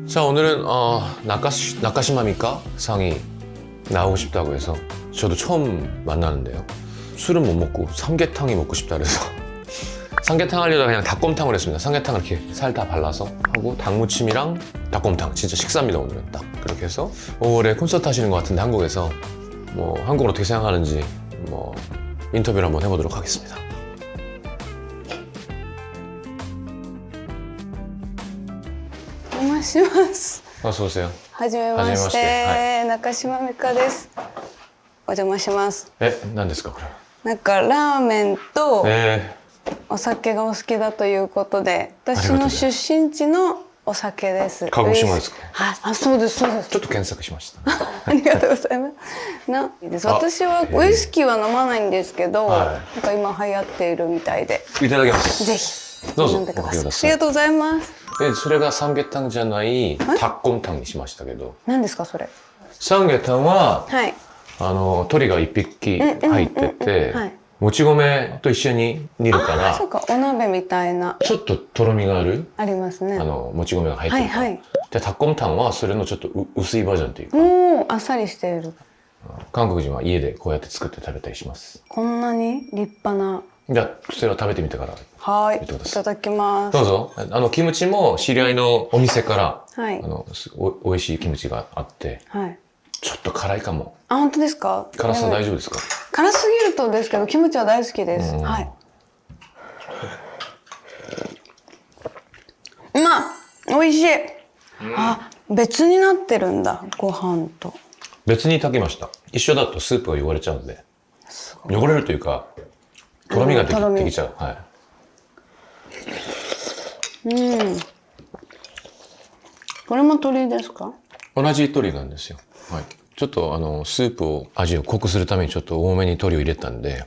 자, 오늘은 나카시마 미카 상이 나오고 싶다고 해서 저도 처음 만나는데요. 술은 못 먹고 삼계탕이 먹고 싶다 그래서 삼계탕 하려다가 그냥 닭곰탕을 했습니다. 삼계탕을 이렇게 살 다 발라서 하고 닭무침이랑 닭곰탕 진짜 식사입니다. 오늘은 딱 그렇게 해서 5월에 콘서트 하시는 것 같은데 한국에서 뭐 한국을 어떻게 생각하는지 뭐 인터뷰를 한번 해보도록 하겠습니다. 어서 오세요. はじめまして、中島美香です。お邪魔します。何ですかこれ？なんかラーメンとお酒がお好きだということで、私の出身地のお酒です。鹿児島ですか？あ、そうですそうです。ちょっと検索しました。ありがとうございます。私はウイスキーは飲まないんですけど、なんか今流行っているみたいで。いただきます。ぜひどうぞ飲んでください。おかけください。ありがとうございます。それが三계탕じゃない닭곰탕にしましたけど。何ですかそれ？三계탕は、はい。鶏が一匹入ってて、もち米と一緒に煮るから、そうか、お鍋みたいな。ちょっととろみがある。ありますね。もち米が入ってるから。はいはい。で、닭곰탕はそれのちょっと薄いバージョンというか。おお、あっさりしている。韓国人は家でこうやって作って食べたりします。こんなに立派な。じゃあ、それを食べてみてから。はい。いただきます。どうぞ。キムチも知り合いのお店から、はい。美味しいキムチがあって、はい。ちょっと辛いかも。あ、本当ですか？辛さ大丈夫ですか？辛すぎるとですけど、キムチは大好きです。はい。美味しい。あ、別になってるんだ、ご飯と。別に炊きました。一緒だとスープが汚れちゃうんで。汚れるというか、とろみができちゃう。はい。これも鶏ですか？同じ鶏なんですよ。はい。ちょっとスープを味を濃くするためにちょっと多めに鶏を入れたんで。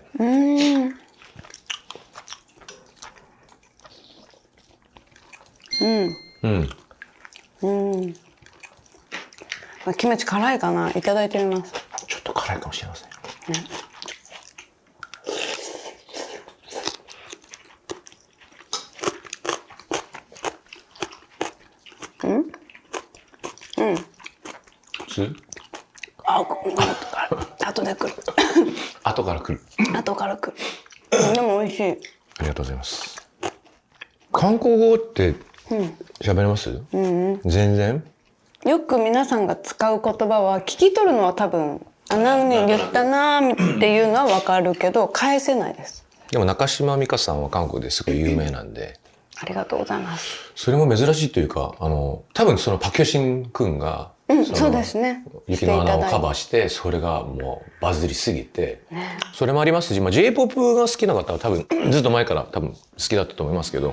キムチ辛いかな？いただいてみます。ちょっと辛いかもしれません。普通？後で来る。後から来る。後から来る。でも美味しい。ありがとうございます。韓国語って喋れます？全然。よく皆さんが使う言葉は聞き取るのは多分何言ったなーっていうのは分かるけど返せないです。でも中島美嘉さんは韓国ですごい有名なんで。ありがとうございます。それも珍しいというか、多分そのパク・ヨシン君が、そうですね。雪の穴をカバーして、それがもうバズりすぎて、それもありますし、J-POP が好きな方は多分ずっと前から多分好きだったと思いますけど。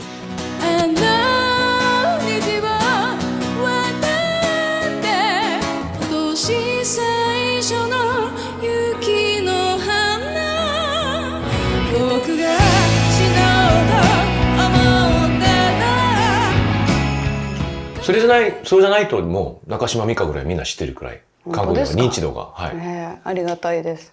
そうじゃないともう中島美嘉ぐらいみんな知ってるくらい韓国では認知度が。はい。ありがたいです。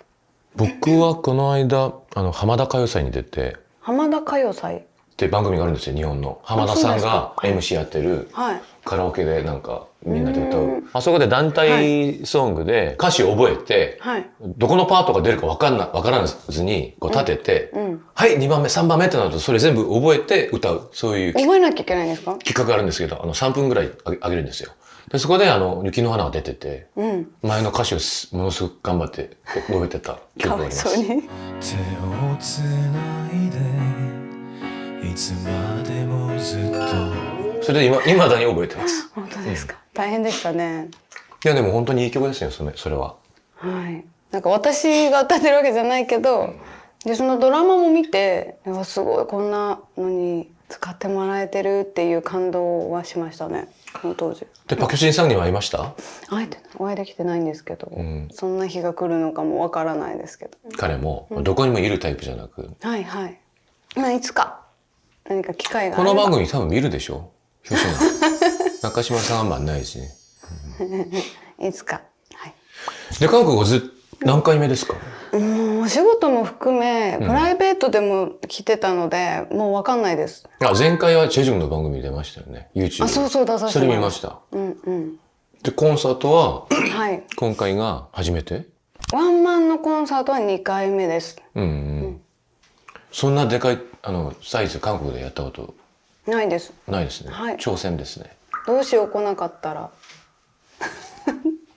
僕はこの間浜田歌謡祭に出て。浜田歌謡祭って番組があるんですよ、日本の。浜田さんが MC やってるカラオケでなんかみんなで歌う。あそこで団体ソングで歌詞を覚えて、どこのパートが出るかわからずにこう立てて、はい、2番目、3番目ってなるとそれ全部覚えて歌う。そういう。覚えなきゃいけないんですか？企画があるんですけど、3分ぐらいあげるんですよ。で、そこで雪の花が出てて、前の歌詞をものすごく頑張って覚えてた記憶があります。手をつないでいつまでもずっと。それで未だに覚えてます。本当ですか？大変でしたね。いやでも本当にいい曲ですよ、それは。はい。なんか私が歌ってるわけじゃないけど、でそのドラマも見て、すごいこんなのに使ってもらえてるっていう感動はしましたね、この当時。でパク・シンさんには会いました？お会いできてないんですけど、そんな日が来るのかもわからないですけど。彼もどこにもいるタイプじゃなく。はいはい。いつか何か機会があれば。この番組多分見るでしょ？中島さんはあんまないしね。いつか。はい。で韓国を何回目ですか？お仕事も含め、んプライベートでも来てたので、もうわかんないです。前回はチェジュンの番組に出ましたよね。YouTube。そうそう、出させてそれもらいまし見ましたた。うんうん。で、コンサートは、はい。今回が初めて？ワンマンのコンサートは2回目です。そんなでかい、サイズ、韓国でやったことないです。ないですね。はい挑戦ですね。どうしよう来なかったら。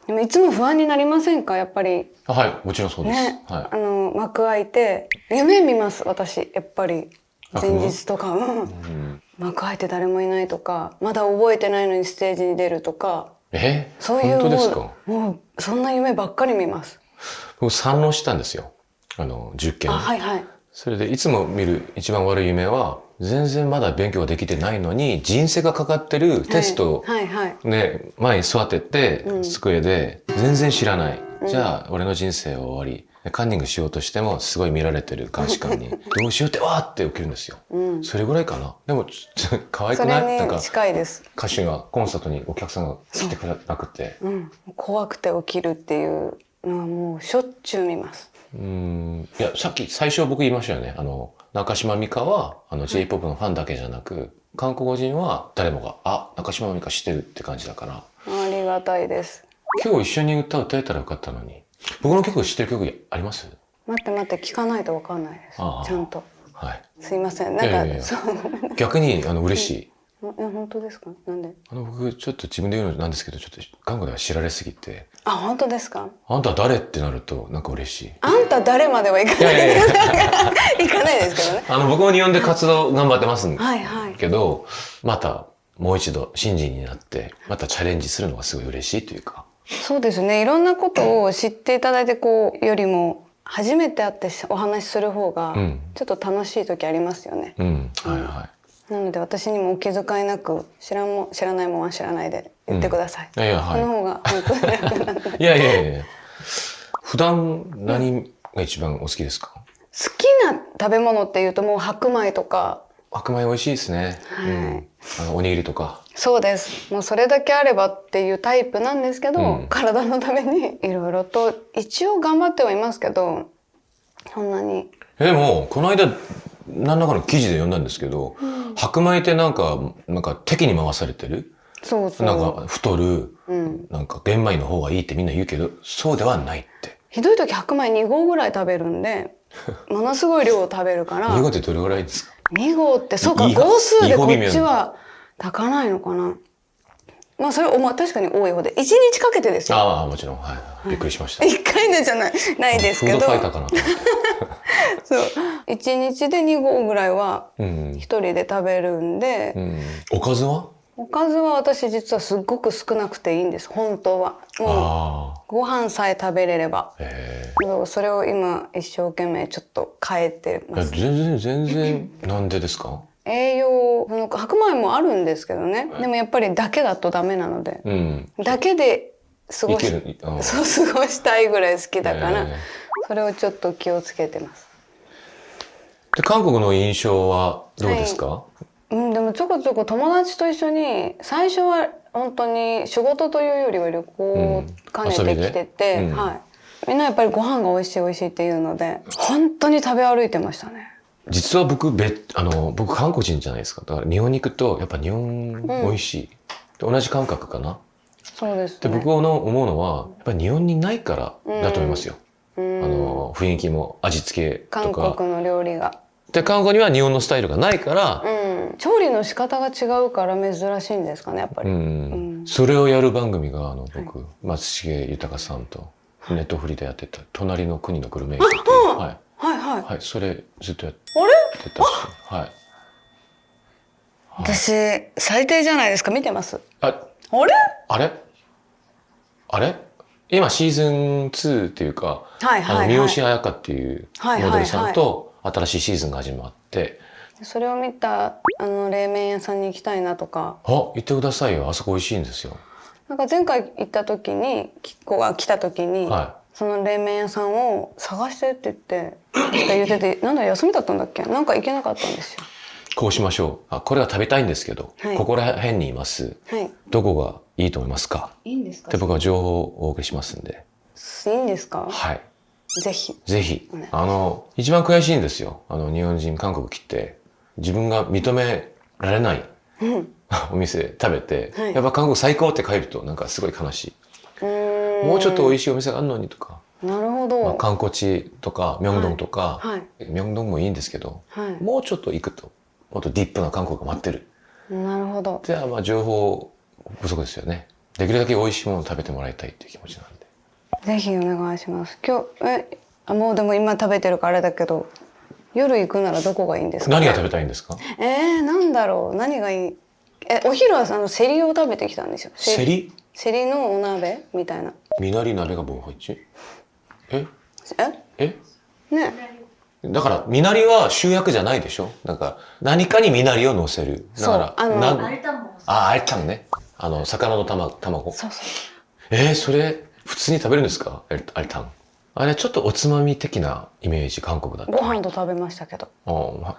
でもいつも不安になりませんかやっぱり。はい、もちろんそうです。ね。は幕開いて、夢見ます、私。やっぱり。前日とか、幕開いて誰もいないとか、まだ覚えてないのにステージに出るとか。い。そういう本当ですか？もう、そんな夢ばっかり見ます。僕3浪したんですよ。10件。はいはい。それでいつも見る一番悪い夢は、全然まだ勉強ができてないのに、人生がかかってるテストはいはい。で、前に座ってて、机で、全然知らない。じゃあ、俺の人生は終わり。カンニングしようとしても、すごい見られてる監視官に、どうしようってわーって起きるんですよ。それぐらいかな。でも、可愛くない？それになんか、近いです。歌手がコンサートにお客さんが来てくれなくて。怖くて起きるっていうのはもうしょっちゅう見ます。いや、最初僕言いましたよね。中島美嘉は、J-POP のファンだけじゃなく、韓国人は誰もが、中島美嘉知ってるって感じだから。ありがたいです。今日一緒に歌えたらよかったのに。僕の曲知ってる曲あります？待って聞かないとわかんないです。ちゃんと。はい。すいません。なんか、いやいやいや逆に、嬉しい。本当ですか？なんで？僕、ちょっと自分で言うのなんですけど、ちょっと韓国では知られすぎて、本当ですか？あんた誰ってなると、なんか嬉しい。あんた誰まではいかないです。いかないですけどね。僕も日本で活動頑張ってますはいはい。けど、また、もう一度、新人になって、またチャレンジするのがすごい嬉しいというか。そうですね。いろんなことを知っていただいて、よりも、初めて会ってお話しする方が、ちょっと楽しい時ありますよね。はいはい。なので私にもお気遣いなく知らないもんは知らないで言ってください。いやはい。その方が本当に楽なんで。いや。普段何が一番お好きですか？好きな食べ物っていうともう白米とか。白米美味しいですね。おにぎりとか。そうです。もうそれだけあればっていうタイプなんですけど、体のためにいろいろと一応頑張ってはいますけど、そんなに。でもこの間何らかの記事で読んだんですけど、白米ってなんか敵に回されてる。そうそう。なんか太る、なんか玄米の方がいいってみんな言うけど、そうではないって。ひどい時白米2合ぐらい食べるんで、ものすごい量を食べるから。2合ってどれぐらいですか？2合ってそうか、合数でこっちは炊かないのかな。まあそれ確かに多い方で1日かけてですよ。もちろん、はい、びっくりしました。1回でじゃないですけど。フードファイターかなと思って。そう1日で2合ぐらいは1人で食べるんで、おかずは私実はすっごく少なくていいんです本当は。もうご飯さえ食べれれば。それを今一生懸命ちょっと変えてます。全然なんでですか？栄養白米もあるんですけどね、でもやっぱりだけだとダメなので、だけで過ごしたいぐらい好きだから、それをちょっと気をつけてます。で韓国の印象はどうですか？でもちょこちょこ友達と一緒に最初は本当に仕事というよりは旅行を兼ねてきてて、みんなやっぱりご飯が美味しいっていうので本当に食べ歩いてましたね。実は僕韓国人じゃないですか。だから日本に行くとやっぱ日本美味しい、同じ感覚かな。そうですね。で僕思うのはやっぱり日本にないからだと思いますよ。雰囲気も味付けとか。韓国の料理が。で韓国には日本のスタイルがないから、調理の仕方が違うから珍しいんですかねやっぱり。それをやる番組が僕、松重豊さんとネットフリでやってた「隣の国のグルメ」っていう、はい、それずっとやってたし、私最低じゃないですか。見てます。あれ今シーズン2っていうか、三好彩香っていうモデルさんと新しいシーズンが始まって、それを見た冷麺屋さんに行きたいなとか。行ってくださいよ。あそこ美味しいんですよ。なんか前回行った時にキッコが来た時に、その冷麺屋さんを探してって言っててなんだ休みだったんだっけ、なんか行けなかったんですよ。こうしましょう。これは食べたいんですけど、ここら辺にいます。どこがいいと思いますか？いいんですか？で僕は情報をお送りしますんで。いいんですか？はい。ぜひ。ぜひお願いし。一番悔しいんですよ。日本人、韓国来て、自分が認められないうん。お店食べて、はいやっぱ韓国最高って帰るとなんかすごい悲しい。ももうちょっと美味しいお店があるのにとか、なるほど。観光地とか、ミョンドンとか、はい。ミョンドンもいいんですけど、はい。もうちょっと行くと、もっとディップな韓国が待ってる。なるほど。じゃあ、情報不足ですよね。できるだけ美味しいものを食べてもらいたいっていう気持ちなんで。ぜひお願いします。今日、もうでも今食べてるからあれだけど、夜行くならどこがいいんですかね。何が食べたいんですか？なんだろう。何がいい。お昼はセリを食べてきたんですよ。セリ？セリのお鍋みたいな。ミナリ鍋がボンハイチ？え？え？え？ね。だから、ミナリは集約じゃないでしょ？なんか、何かにミナリを乗せる。だから、アルタンもアルタンね。魚の卵。そうそう。それ、普通に食べるんですか？アルタン。あれ、ちょっとおつまみ的なイメージ、韓国だと。ご飯と食べましたけど。ど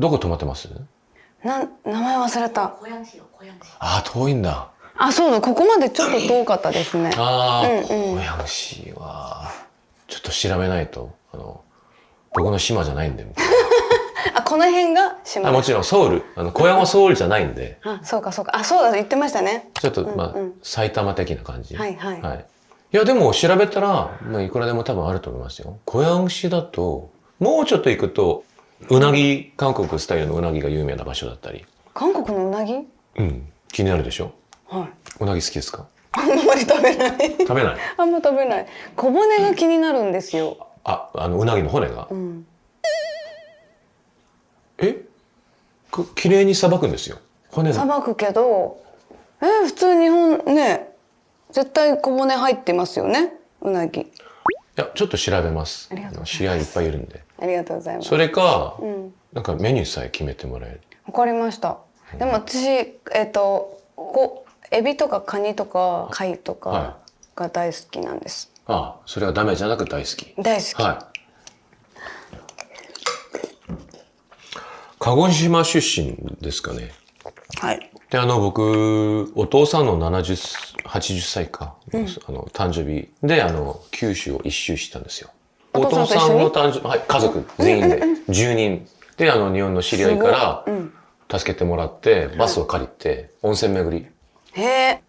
こ泊まってます？名前忘れた。고양시요 고양시遠いんだ。そうだ。ここまでちょっと遠かったですね。고양시は、ちょっと調べないと。僕の島じゃないんで。この辺が島。もちろんソウル。고양はソウルじゃないんで。そうか。そうだ。言ってましたね。ちょっと、埼玉的な感じ。はい。いや、でも調べたら、いくらでも多分あると思いますよ。고양시だと、もうちょっと行くと、韓国スタイルのうなぎが有名な場所だったり。韓国のうなぎ？うん。気になるでしょ？はい。うなぎ好きですか？あんまり食べない。食べない？あんま食べない。小骨が気になるんですよ。うなぎの骨が。うん。綺麗にさばくんですよ。骨が。さばくけど、普通日本ね、絶対小骨入ってますよね。うなぎ。いや、ちょっと調べます。ありがとうございます知り合いいっぱいいるんで。ありがとうございます。それか、うん。なんかメニューさえ決めてもらえる。わかりました。でも私、エビとかカニとか貝とかはが大好きなんです。それはダメじゃなく大好き。大好き。はい。鹿児島出身ですかね。はい。で、僕、お父さんの80歳か、誕生日で、九州を一周したんですよ。お父さんと一緒にお父さんの誕生日、はい、家族全員で、10人。で、日本の知り合いから、助けてもらって、バスを借りて、温泉巡り。へえ。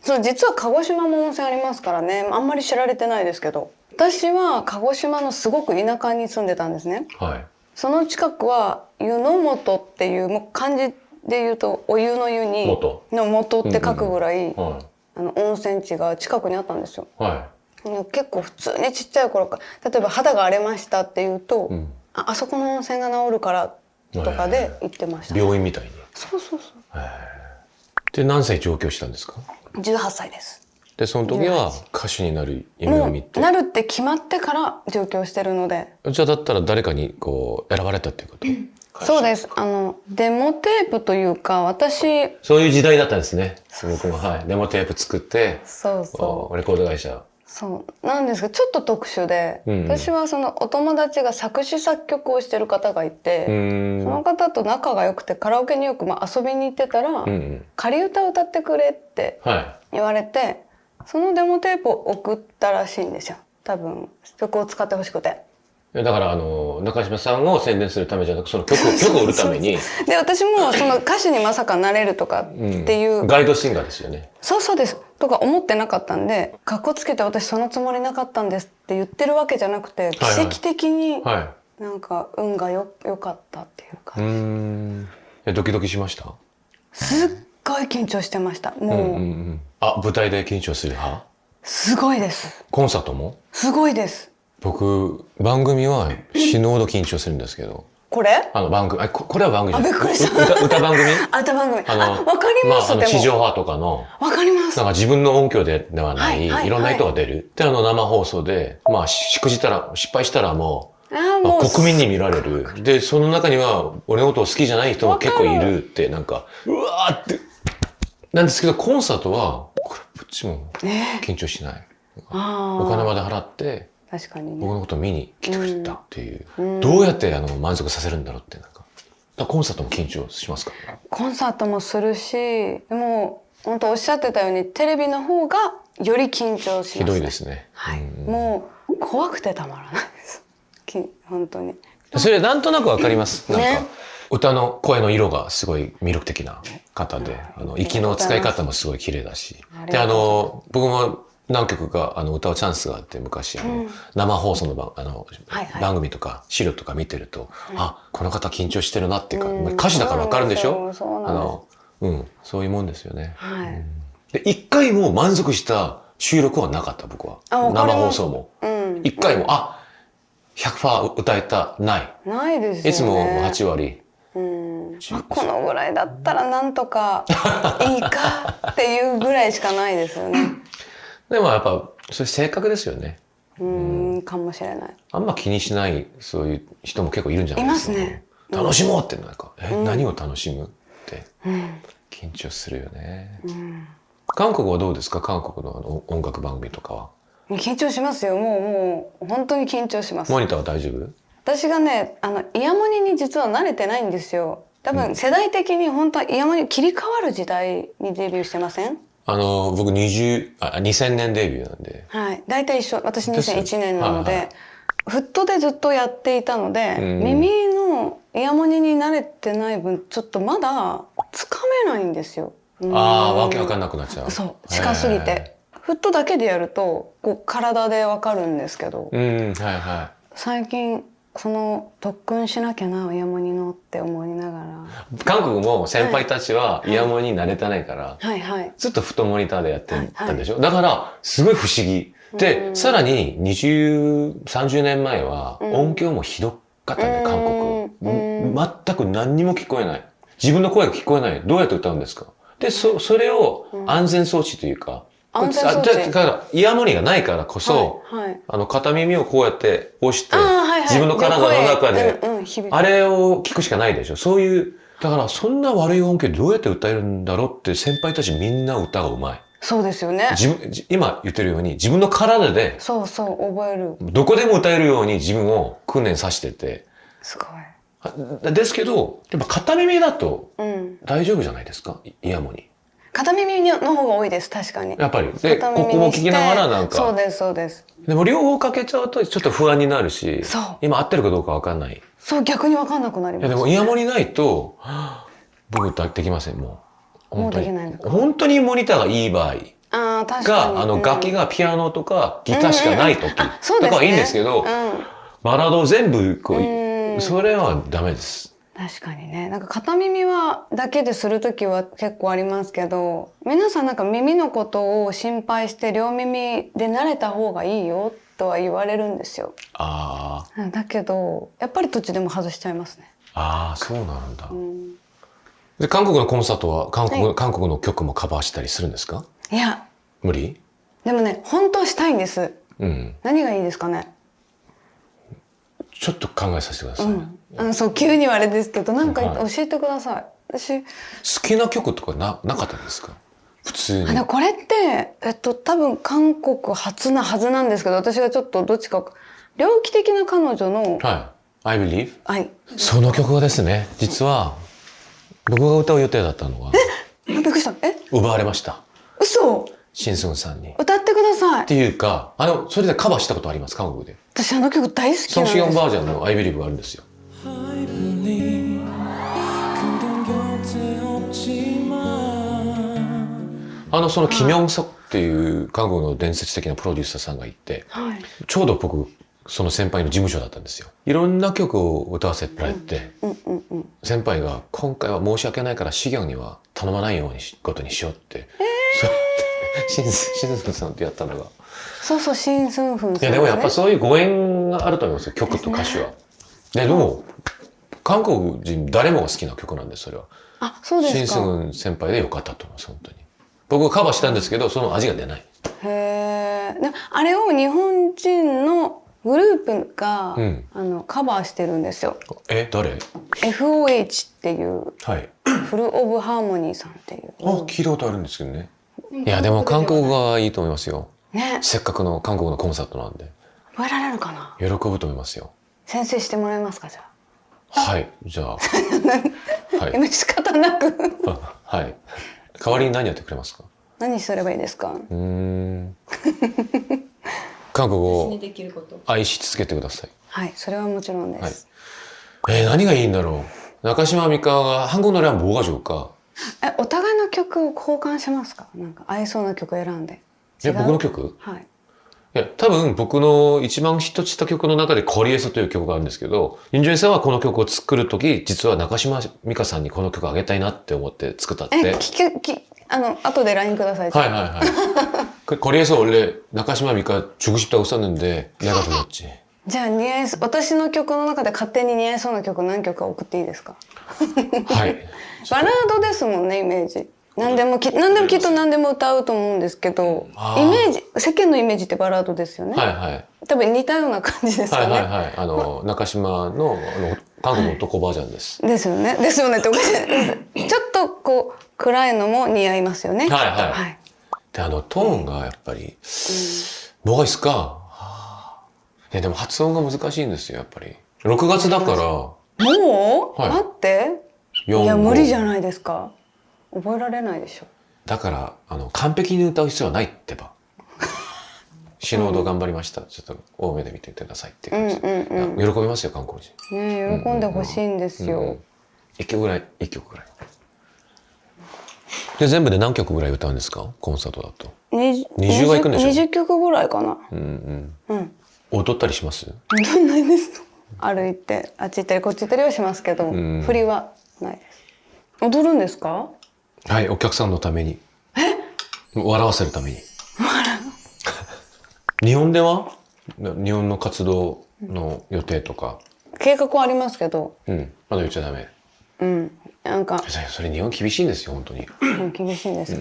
そう、実は鹿児島も温泉ありますからね。あんまり知られてないですけど。私は鹿児島のすごく田舎に住んでたんですね。はい。その近くは湯の本っていう、もう漢字で言うとお湯の湯に元の元って書くぐらい、は温泉地が近くにあったんですよ。い。は結構普通にちっちゃい頃から例えば肌が荒れましたって言うと、い。うん。あそこの温泉が治るからとかで行ってました、病院みたいに。そうそうそで、何歳上京したんですか？う。18歳です。で、その時は歌手になる夢をも見て。うなるって決まってから上京してるので。じゃあだったら誰かに選ばれたっていうこと？そうです。デモテープというか、私、そういう時代だったんですね。僕も、はい。デモテープ作って、そうそう。レコード会社。そうなんですけどちょっと特殊で、うんうん私はそのお友達が作詞作曲をしてる方がいて、その方と仲が良くてカラオケによく遊びに行ってたら、うんうん。仮歌歌ってくれっては言われて、そのデモテープを送ったらしいんですよ。多分曲を使ってほしくて。い。だから中島さんを宣伝するためじゃなく、その曲を売るために、で私もその歌手にまさかなれるとかっていう、ガイドシンガーですよね。そうですとか思ってなかったんで、かっこつけて私そのつもりなかったんですって言ってるわけじゃなくて、奇跡的にはなんか運が良かったっていうか、い。ドキドキしました？すっごい緊張してました。もう、舞台で緊張する派？すごいです。コンサートも？すごいです。僕、番組は死ぬほど緊張するんですけど。これ？番組、これは番組じゃない。びっくりした。歌番組？歌番組。わかります。でも地上波とかの。わかります。なんか自分の音響ではない、はいいろんな人が出る。で、生放送で、失敗したらもう、もう国民に見られる。で、その中には、俺のことを好きじゃない人も結構いるって、なんか、うわーって。なんですけど、コンサートは、こっちも緊張しない。お金まで払って、確かにね。僕のことを見に来てくれたっていう。どうやって満足させるんだろうって、なんか。コンサートも緊張しますか？コンサートもするし、でも、本当おっしゃってたように、テレビの方がより緊張しますね。ひどいですね。はい、うんもう怖くてたまらないです本当に。それなんとなくわかります。なんかね歌の声の色がすごい魅力的な方で、息の使い方もすごい綺麗だし。で、僕も何曲か歌うチャンスがあって、昔生放送の番組とか資料とか見てると、あ、この方緊張してるなっていうか、歌手だからわかるんでしょ。そういうもんですよね。はい、で、一回も満足した収録はなかった、僕は。生放送も。一回も、100% 歌えた、ない。ないですよね。いつも8割。このぐらいだったらなんとかいいかっていうぐらいしかないですよね。でもやっぱ、それ性格ですよね。かもしれない。あんま気にしない、そういう人も結構いるんじゃないですか。いますね。楽しもうってなんか、何を楽しむって、緊張するよね。韓国はどうですか？韓国の音楽番組とかは。緊張しますよ。もう本当に緊張します。モニターは大丈夫？私がね、イヤモニに実は慣れてないんですよ。多分世代的に本当はイヤモニ切り替わる時代にデビューしてません？僕2000年デビューなんで。はい。大体一緒。私2001年なので、フットでずっとやっていたので、耳のイヤモニに慣れてない分、ちょっとまだつかめないんですよ。わけわかんなくなっちゃう。そう。近すぎて。フットだけでやると、体でわかるんですけど。最近、特訓しなきゃな、イヤモニのって思いながら。韓国も先輩たちはイヤモニに慣れてないから、ずっとフットモニターでやってたんでしょ。だから、すごい不思議。で、さらに20、30年前は音響もひどかったね、韓国。全く何にも聞こえない。自分の声が聞こえない。どうやって歌うんですか？で、それを安全装置というか、だからイヤモニがないからこそ、片耳をこうやって押して、自分の体の中で、あれを聞くしかないでしょ。そういう、だからそんな悪い音響どうやって歌えるんだろうって先輩たちみんな歌がうまい。そうですよね。今言ってるように自分の体で、そう覚える。どこでも歌えるように自分を訓練させてて。すごい。ですけど、やっぱ片耳だと大丈夫じゃないですか？イヤモニ。片耳の方が多いです、確かに。やっぱり。で、ここも聞きながらなんか。そうです、そうです。でも両方かけちゃうとちょっと不安になるし、今合ってるかどうかわかんない。そう、逆にわかんなくなります。でもイヤモニないと、僕できません、もう。もうできないのか。本当にモニターがいい場合が、楽器がピアノとかギターしかない時とかはいいんですけど、バラードを全部それはダメです。確かにね。なんか片耳だけでするときは結構ありますけど、皆さんなんか耳のことを心配して両耳で慣れた方がいいよとは言われるんですよ。だけど、やっぱり途中でも外しちゃいますね。そうなんだ。で、韓国のコンサートは韓国の曲もカバーしたりするんですか？いや。無理？でもね、本当はしたいんです。何がいいですかね？ちょっと考えさせてください。そう、急にはあれですけど、なんか教えてください。私。好きな曲とかなかったんですか？普通に。これって、多分韓国初なはずなんですけど、私がちょっとどっちか、猟奇的な彼女の。I Believe？その曲がですね、実は、僕が歌う予定だったのが。びっくりした。奪われました。嘘？シンスンさんに。歌ってください。っていうか、それでカバーしたことあります、韓国で。私曲大好きなんです。ソンシヨンバージョンの I Believe があるんですよ。そのキミョンソクっていう韓国の伝説的なプロデューサーさんがいて、ちょうど僕、その先輩の事務所だったんですよ。いろんな曲を歌わせられて、先輩が今回は申し訳ないからシギョンには頼まないようにことにしようって。シンスンさんってやったのが。そう、シンスンフンさん。いや、でもやっぱそういうご縁があると思いますよ、曲と歌詞は。でも、韓国人誰もが好きな曲なんです、それは。そうですか。シンスン先輩でよかったと思います、本当に。僕はカバーしたんですけど、その味が出ない。あれを日本人のグループが、カバーしてるんですよ。誰？ FOH っていう、フル・オブ・ハーモニーさんっていう。聞いたことあるんですけどね。いや、でも韓国語はいいと思いますよ。せっかくの韓国のコンサートなんで。覚えられるかな？喜ぶと思いますよ。先生してもらえますか、じゃあ。じゃあ。今仕方なく。代わりに何やってくれますか？何すればいいですか？韓国語私にをできること。愛し続けてください。はい、それはもちろんです。何がいいんだろう。中島美嘉が한국 노래 하면 뭐가 좋을까? お互いの曲を交換しますか？なんか合いそうな曲選んで。違う僕の曲？はい。いや、多分僕の一番ヒットした曲の中でコリエソという曲があるんですけど、ユンジュンさんはこの曲を作るとき、実は中島美嘉さんにこの曲あげたいなって思って作ったって。後で LINE ください。はいはいはい。コリエソ원래中島美嘉주고 싶다고 썼는데 내가 불렀지. じゃあ私の曲の中で勝手に似合いそうな曲何曲か送っていいですか？はい。バラードですもんね、イメージ。何でもきっと何でも歌うと思うんですけど、イメージ、世間のイメージってバラードですよね。はいはい。多分似たような感じですよね。はいはいはい。中島の韓国の男バージョンです。ですよね。ですよねっておかしいです。ちょっとこう暗いのも似合いますよね。はいはい。はい。で、トーンがやっぱり、뭐가 있을까? でも発音が難しいんですよ、やっぱり。6月だから。もう、はい待って。いや、無理じゃないですか。覚えられないでしょ。だから、完璧に歌う必要はないってば。死ぬほど頑張りました。ちょっと多めで見てくださいっていう感じ。喜びますよ、韓国人。ね、喜んでほしいんですよ。1曲ぐらい。で、全部で何曲ぐらい歌うんですか？コンサートだと。20は行くんでしょ？20曲ぐらいかな。踊ったりします？踊んないです。歩いて、あっち行ったりこっち行ったりはしますけど、振りはないです。踊るんですか？はい、お客さんのために。笑わせるために。日本では？日本の活動の予定とか。計画はありますけど。まだ言っちゃダメ。なんか。それ日本厳しいんですよ、本当に。厳しいんです。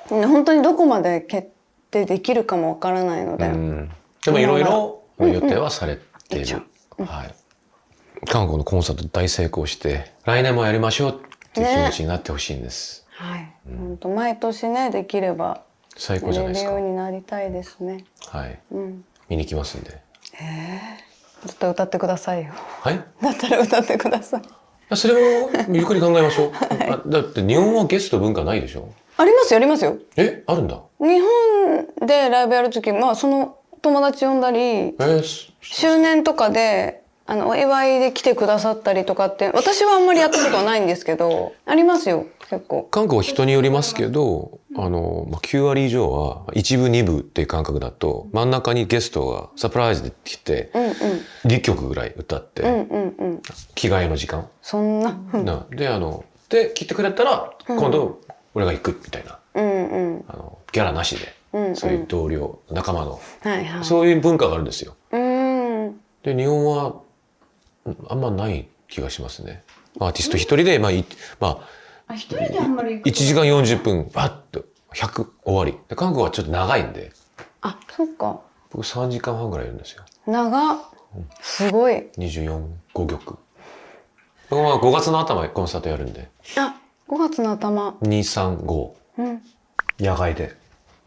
本当にどこまで決定できるかもわからないので。でもいろいろ予定はされている。はい。韓国のコンサート大成功して、来年もやりましょうっていう気持ちになってほしいんです。はい。本当毎年ね、できれば最高じゃないですか。やれるようになりたいですね。はい。見に行きますんで。だったら歌ってくださいよ。はい。だったら歌ってください。それをゆっくり考えましょう。だって日本はゲスト文化ないでしょ？ありますよ、ありますよ。あるんだ。日本でライブやるとき、その友達呼んだり、周年とかでお祝いで来てくださったりとかって、私はあんまりやったことはないんですけど、ありますよ、結構。韓国は人によりますけど、9割以上は1部2部っていう感覚だと、真ん中にゲストがサプライズで来て、2曲ぐらい歌って、着替えの時間。そんな。で来てくれたら、今度俺が行くみたいな。ギャラなしで、そういう同僚、仲間の、そういう文化があるんですよ。で、日本はあんまない気がしますね。アーティスト一人で、一人であんまり1時間40分、バッと100終わり。で、韓国はちょっと長いんで。あ、そっか。僕3時間半ぐらいいるんですよ。長っ。すごい。24、5曲。僕は5月の頭にコンサートやるんで。5月の頭。2、3、5。野外で。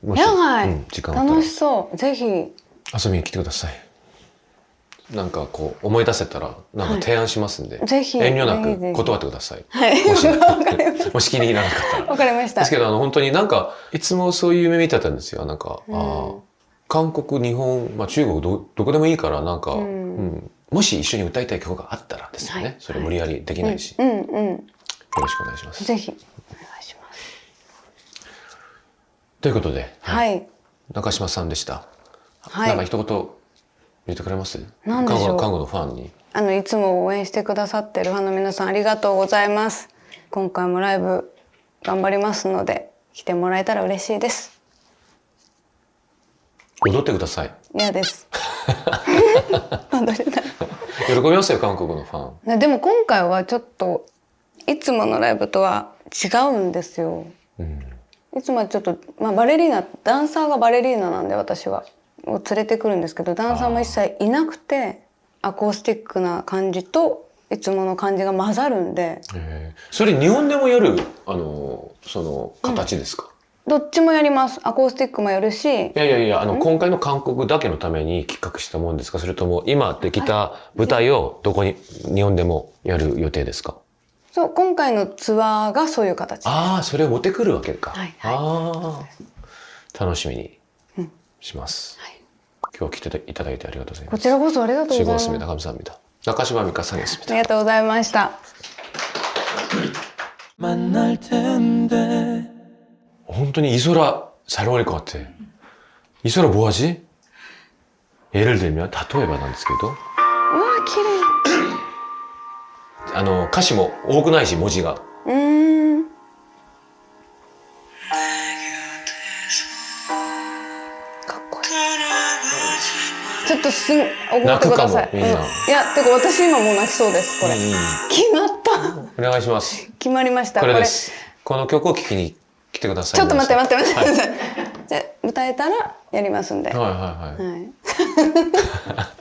野外、時間あったら楽しそう。ぜひ。遊びに来てください。なんかこう思い出せたらなんか提案しますんで、ぜひ遠慮なく断ってください。もし気に入らなかったら。わかりました。ですけど本当になんかいつもそういう夢見てたんですよ。なんか、韓国、日本、中国どこでもいいからなんか、もし一緒に歌いたい曲があったらですよね。それ無理やりできないし。よろしくお願いします。ぜひお願いします。ということで、中島さんでした。なんか一言言ってくれます？何でしょう。韓国のファンに。いつも応援してくださってるファンの皆さんありがとうございます。今回もライブ頑張りますので来てもらえたら嬉しいです。踊ってください。嫌です。踊れない。喜びますよ、韓国のファン。でも今回はちょっといつものライブとは違うんですよ。いつもはちょっと、バレリーナ、ダンサーがバレリーナなんで私はを連れてくるんですけど、ダンサーも一切いなくてアコースティックな感じといつもの感じが混ざるんで。それ日本でもやるその形ですか？どっちもやります。アコースティックもやるし。いや今回の韓国だけのために企画したもんですか？それとも今できた舞台をどこに日本でもやる予定ですか？そう、今回のツアーがそういう形です。それを持ってくるわけか。はい。ああ。楽しみにうんします。はい 今日は来ていただいてありがとうございます。こちらこそありがとうございます。 즐거웠습니다. 감사합니다. 나카시마미카 상이었습니다. ありがとうございました。 만날 텐데本当に이소라 잘 어울릴 것 같아. 이소라 뭐하지? 예를 들면 다토에바なんですけどうわ綺麗。歌詞も多くないし文字がかっこいい。ちょっと怒ってください。泣くかもみんないや、てか私今もう泣きそうですこれ。うん決まった。お願いします決まりました。これですこの曲を聴きに来てくださいちょっと待って待って待ってはい待って。じゃあ歌えたらやりますんで。はいはいはいはい。